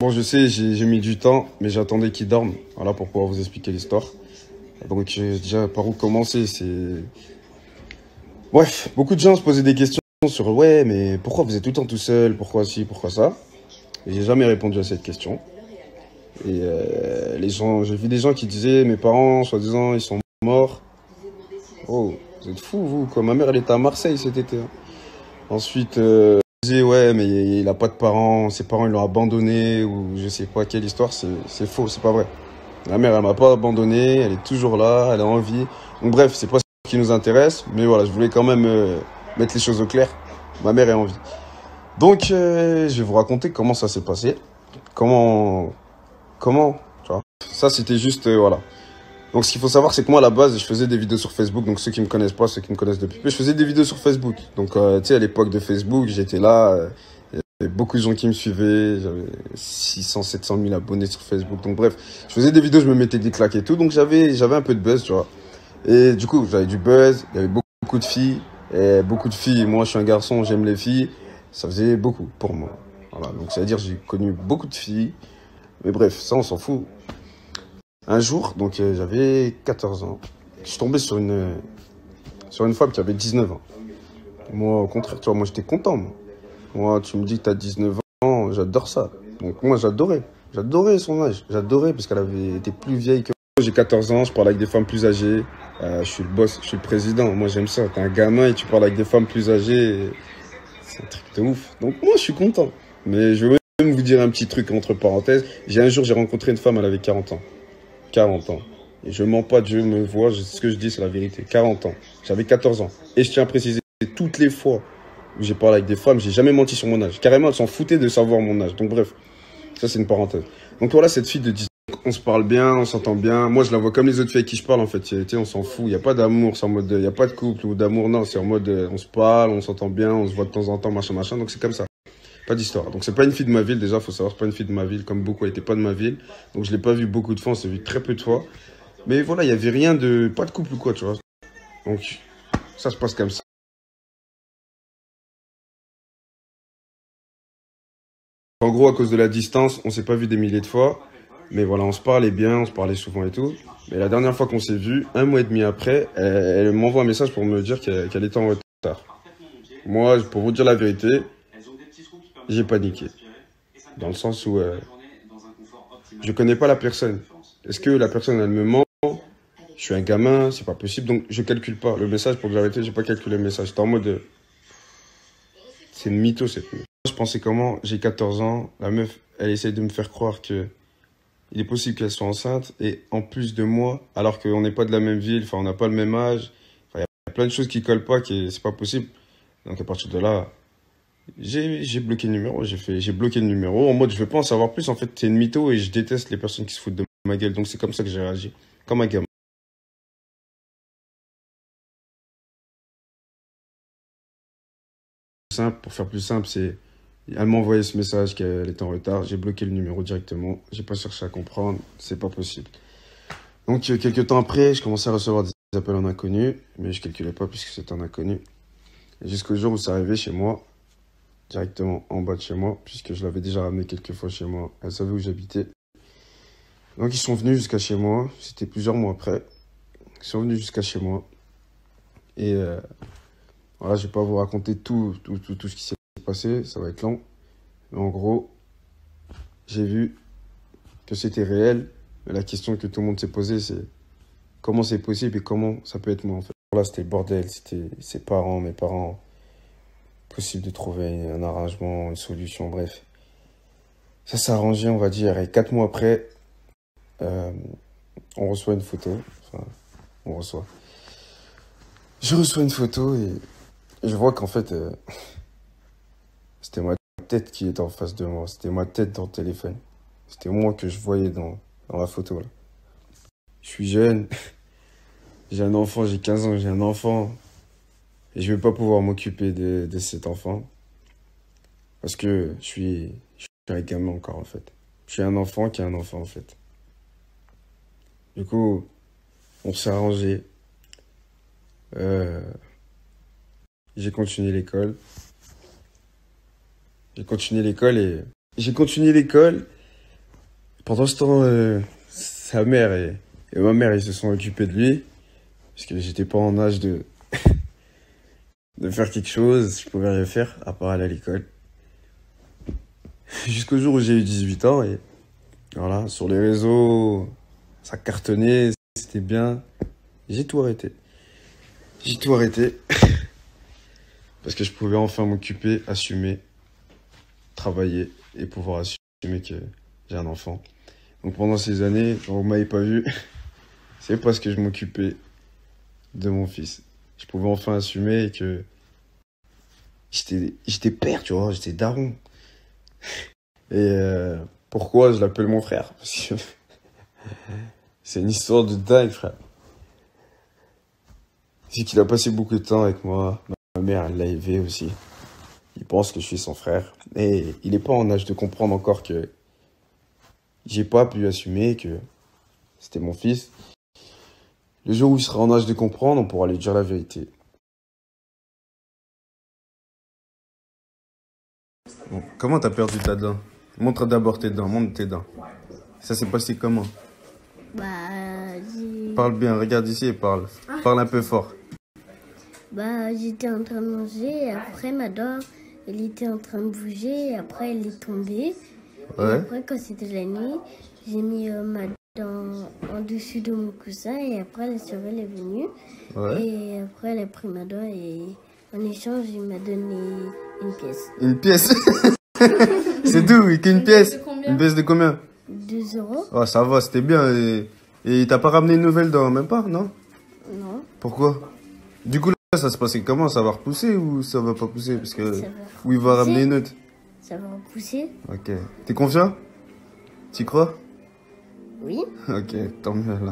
Bon, je sais, j'ai mis du temps, mais j'attendais qu'il dorme, voilà, pour pouvoir vous expliquer l'histoire. Donc, déjà, par où commencer, c'est... Bref, beaucoup de gens se posaient des questions sur, ouais, mais pourquoi vous êtes tout le temps tout seul? Pourquoi ci, pourquoi ça? Et j'ai jamais répondu à cette question. Et les gens, j'ai vu des gens qui disaient, mes parents, soi-disant, ils sont morts. Oh, vous êtes fous, vous, quoi. Ma mère, elle était à Marseille cet été, hein. Ensuite, ils disaient, ouais, mais il a pas de parents, ses parents, ils l'ont abandonné, ou je sais pas quelle histoire, c'est faux, c'est pas vrai. Ma mère, elle m'a pas abandonné, elle est toujours là, elle a envie. Donc bref, c'est pas ce qui nous intéresse, mais voilà, je voulais quand même mettre les choses au clair. Ma mère est en vie. Donc, je vais vous raconter comment ça s'est passé. Comment, tu vois. Ça, c'était juste, voilà. Donc, ce qu'il faut savoir, c'est que moi, à la base, je faisais des vidéos sur Facebook. Donc, ceux qui me connaissent pas, ceux qui me connaissent depuis peu, je faisais des vidéos sur Facebook. Donc, tu sais, à l'époque de Facebook, j'étais là. Il y avait beaucoup de gens qui me suivaient. J'avais 600, 700 000 abonnés sur Facebook. Donc, bref, je faisais des vidéos, je me mettais des claques et tout. Donc, j'avais un peu de buzz, tu vois. Et du coup, j'avais du buzz. Il y avait beaucoup de filles. Et beaucoup de filles. Moi, je suis un garçon, j'aime les filles. Ça faisait beaucoup pour moi. Voilà. Donc, ça veut dire que j'ai connu beaucoup de filles. Mais bref, ça, on s'en fout. Un jour, donc j'avais 14 ans, je suis tombé sur une femme qui avait 19 ans. Moi, au contraire, tu vois, moi j'étais content. Moi, tu me dis que tu as 19 ans, j'adore ça. Donc moi, j'adorais son âge. J'adorais parce qu'elle avait été plus vieille que moi. J'ai 14 ans, je parle avec des femmes plus âgées. Je suis le boss, je suis le président. Moi, j'aime ça. T'es un gamin et tu parles avec des femmes plus âgées. C'est un truc de ouf. Donc moi, je suis content. Mais je vais même vous dire un petit truc entre parenthèses. Un jour, j'ai rencontré une femme, elle avait 40 ans. 40 ans. Et je mens pas, Dieu me voit, ce que je dis, c'est la vérité. 40 ans. J'avais 14 ans. Et je tiens à préciser, toutes les fois où j'ai parlé avec des femmes, j'ai jamais menti sur mon âge. Carrément, elles s'en foutaient de savoir mon âge. Donc bref, ça c'est une parenthèse. Donc voilà, cette fille de 10 ans, on se parle bien, on s'entend bien. Moi, je la vois comme les autres filles avec qui je parle, en fait. Tu sais, on s'en fout. Il n'y a pas d'amour, c'est en mode, il n'y a pas de couple ou d'amour, non. C'est en mode, on se parle, on s'entend bien, on se voit de temps en temps, machin, machin. Donc c'est comme ça. Pas d'histoire. Donc c'est pas une fille de ma ville, déjà, faut savoir, c'est pas une fille de ma ville, comme beaucoup, elle était pas de ma ville. Donc je l'ai pas vu beaucoup de fois, on s'est vu très peu de fois. Mais voilà, il n'y avait rien de... Pas de couple ou quoi, tu vois. Donc, ça se passe comme ça. En gros, à cause de la distance, on s'est pas vu des milliers de fois. Mais voilà, on se parlait bien, on se parlait souvent et tout. Mais la dernière fois qu'on s'est vu, un mois et demi après, elle m'envoie un message pour me dire qu'elle était en retard. Moi, pour vous dire la vérité, j'ai paniqué. Dans le sens où je connais pas la personne. Est-ce que la personne, elle me ment? Je suis un gamin, c'est pas possible, donc je calcule pas. Le message, pour vous arrêter, j'ai pas calculé le message. J'étais en mode... c'est une mytho, cette meuf. Je pensais comment? J'ai 14 ans, la meuf, elle essaye de me faire croire que il est possible qu'elle soit enceinte, et en plus de moi, alors qu'on n'est pas de la même ville, enfin on n'a pas le même âge, enfin, il y a plein de choses qui collent pas, qui c'est pas possible. Donc à partir de là, j'ai bloqué le numéro, j'ai bloqué le numéro, en mode je veux pas en savoir plus, en fait c'est une mytho et je déteste les personnes qui se foutent de ma gueule, donc c'est comme ça que j'ai réagi, comme un gamin. Simple, pour faire plus simple, c'est elle m'a envoyé ce message qu'elle était en retard, j'ai bloqué le numéro directement, j'ai pas cherché à comprendre, c'est pas possible. Donc quelques temps après, je commençais à recevoir des appels en inconnu, mais je calculais pas puisque c'était un inconnu. Jusqu'au jour où c'est arrivé chez moi, directement en bas de chez moi, puisque je l'avais déjà ramené quelques fois chez moi, elle savait où j'habitais. Donc ils sont venus jusqu'à chez moi, c'était plusieurs mois après, ils sont venus jusqu'à chez moi, et voilà, je vais pas vous raconter tout ce qui s'est passé, ça va être long, mais en gros, j'ai vu que c'était réel, mais la question que tout le monde s'est posée, c'est comment c'est possible et comment ça peut être moi en fait. Là, c'était le bordel, c'était ses parents, mes parents, possible de trouver un arrangement, une solution, bref. Ça s'est arrangé, on va dire, et 4 mois après, euh, on reçoit une photo, enfin, on reçoit. Je reçois une photo et je vois qu'en fait, c'était ma tête qui était en face de moi, c'était ma tête dans le téléphone. C'était moi que je voyais dans la photo, là. Je suis jeune, j'ai un enfant, j'ai 15 ans, j'ai un enfant. Et je vais pas pouvoir m'occuper de cet enfant. Parce que je suis un gamin encore, en fait. Je suis un enfant qui est un enfant, en fait. Du coup, on s'est arrangé. Euh, j'ai continué l'école. J'ai continué l'école. Pendant ce temps, sa mère et ma mère, ils se sont occupés de lui. Parce que j'étais pas en âge de faire quelque chose. Je pouvais rien faire, à part aller à l'école. Jusqu'au jour où j'ai eu 18 ans et voilà, sur les réseaux, ça cartonnait, c'était bien. J'ai tout arrêté. J'ai tout arrêté. Parce que je pouvais enfin m'occuper, assumer, travailler et pouvoir assumer que j'ai un enfant. Donc pendant ces années, quand vous m'avez pas vu, c'est parce que je m'occupais de mon fils. Je pouvais enfin assumer que j'étais père, tu vois, j'étais daron. Et pourquoi je l'appelle mon frère? Parce que c'est une histoire de dingue, frère. C'est qu'il a passé beaucoup de temps avec moi. Ma mère, elle l'a élevé aussi. Il pense que je suis son frère. Et il n'est pas en âge de comprendre encore que j'ai pas pu assumer que c'était mon fils. Le jour où il sera en âge de comprendre, on pourra lui dire la vérité. Bon, comment t'as perdu ta dent? Montre d'abord tes dents, montre tes dents. Ça s'est passé comment? Parle bien, regarde ici et parle. Parle un peu fort. J'étais en train de manger et après ma dent, elle était en train de bouger et après elle est tombée. Ouais. Et après quand c'était la nuit, j'ai mis ma dent en dessus de mon coussin et après la surveille est venue. Ouais. Et après elle a pris ma dent et en échange il m'a donné une pièce. Une pièce? C'est doux, qu'une pièce? Une pièce de combien? 2 euros? Oh, ça va, c'était bien. Et t'as pas ramené une nouvelle dent, même pas, non? Non. Pourquoi? Du coup, là, ça se passait comment? Ça va repousser ou ça va pas pousser? Parce que... Ça va Ou il va repousser. ramener une autre? Ça va repousser? Ok. T'es confiant? T'y crois? Oui. Ok, tant mieux là.